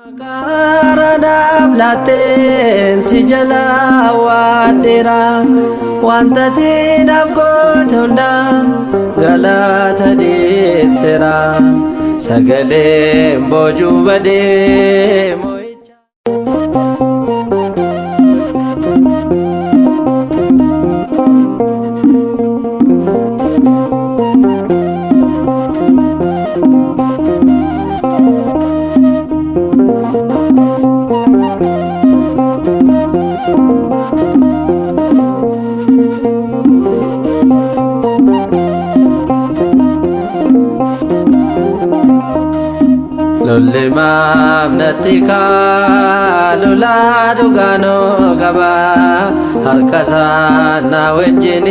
Makaradhaaf laatteen si jalaa waaddeera wanta diinaaf goote hundaa galata dhiyeesseera sagaleen boojuu badee mo'icha. Lolli maaf natti kaa lolaa dhugaanoo qaba harkasaa na wajjin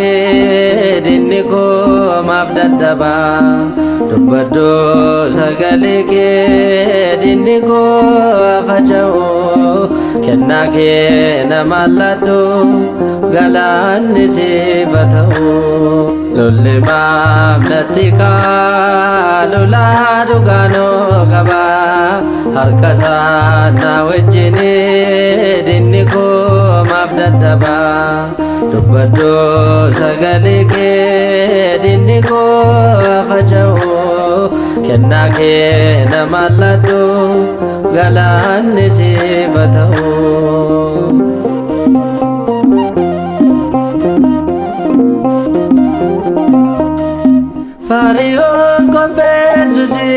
dinni koo maaf dadhaba dubbadhu sagalee kee dinni koo faca'u kennaa kee nama ladhu galaanni siif ta'u. Lolli maaf natti kaa lolaa dhugaanoo qaba harkasaa na wajjin dinni koo maaf dadhaba dubbadhu sagalee kee dinni koo faca'u kennaa kee nama ladhu galaanni siif ta'u. Faariyoon qopheessusi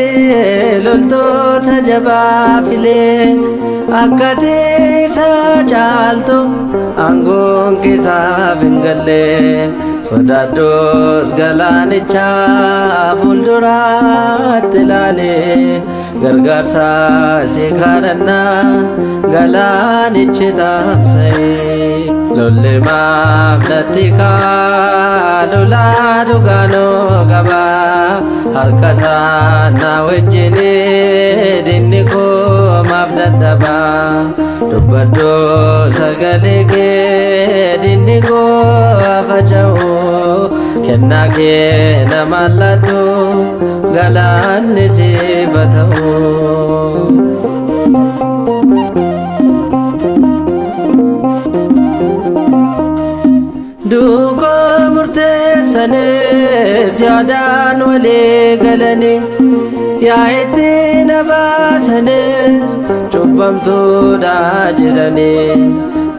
loltoota jabaa filee akka tiisa caaltu aangoon keessaaf hin galle sodaaddoos galaanicha fuulduraatti ilaale gargaarsa si kadhannaa galaanichi taamsa'e. Lolli maaf natti kaa lolaa dhugaanoo qaba harkasaa na wajjin dinni koo maaf dadhaba dubbadhu sagalee kee dinni koo faca'u kennaa kee nama ladhu galaanni siif ta'u. Duukoo murteessanis yaadaan walii galanii yaa itti na baasanis cubbamtuudha jedhanii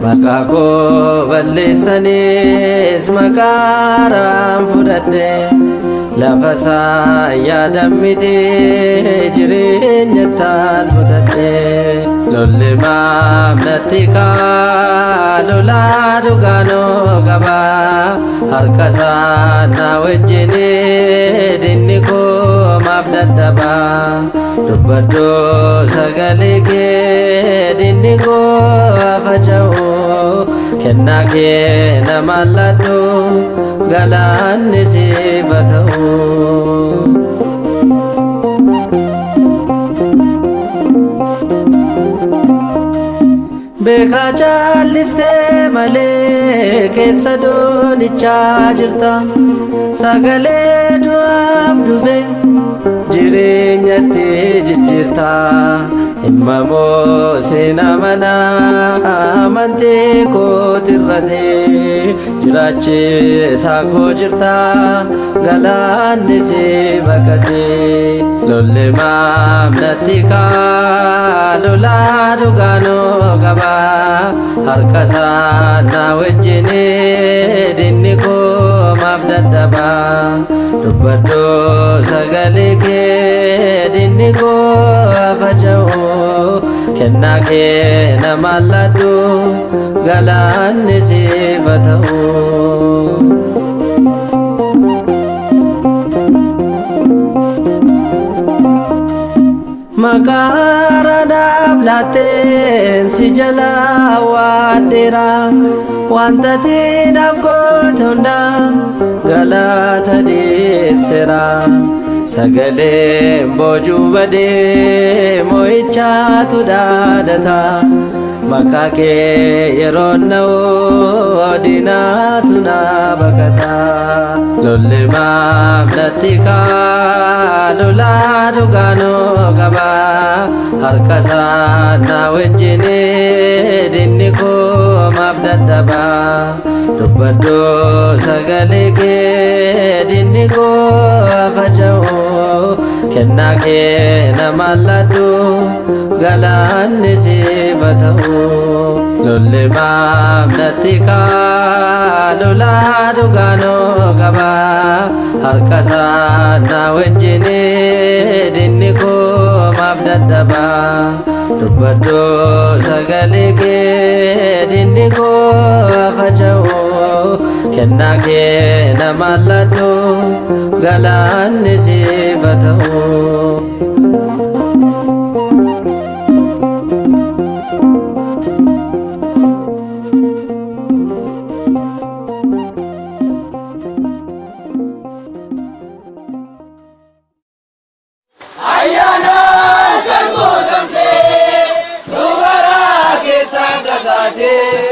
maqaa koo balleessanis maqaaraan fudhadhe lafasaa yaadan miti jireenyattaan butadhe. Lolli maaf natti kaa lolaa dhugaanoo qaba harkasaa na wajjin dinni koo maaf dadhaba dubbadhu sagalee kee dinni koo faca'u kennaa kee nama ladhu galaanni siif ta'u. Beekaa callistee malee keessa doonichaa jirta sagalee du'aaf dhufe jireenyatti jijjiirta himma moo seena mana amantii kootirrate jiraachisaa koo jirta galaanni si baqate. Lolli maaf natti kaa lolaa dhugaanoo qaba harkasaa na wajjin dinni koo maaf dadhaba dubbadhu sagalee kee dinni koo faca'u kennaa kee nama ladhu galaanni siif ta'u. Makaradhaaf laatteen si jalaa waaddeera wanta diinaaf goote hundaa galata dhiyeesseera sagaleen boojuu badee mo'ichaatu dhaadata maqaa kee yeroon na'u diinaatu na baqata. Lolli maaf natti kaa lolaa dhugaanoo qaba harka isaa na wajjini dinni koo maaf dadhaba. Dubbadhu sagalee kee dinni koo faca'u kennaa kee nama ladhu galaanni siif ta'u. Lolli maaf natti kaa lolaa dhugaanoo qaba harka isaa na wajjini dinni koo maaf dadhaba. Dubbadhu sagalee kee dinni koo faca'u kennaa kee nama ladhu galaanni siif ta'u. Dubara keessa dhagaatee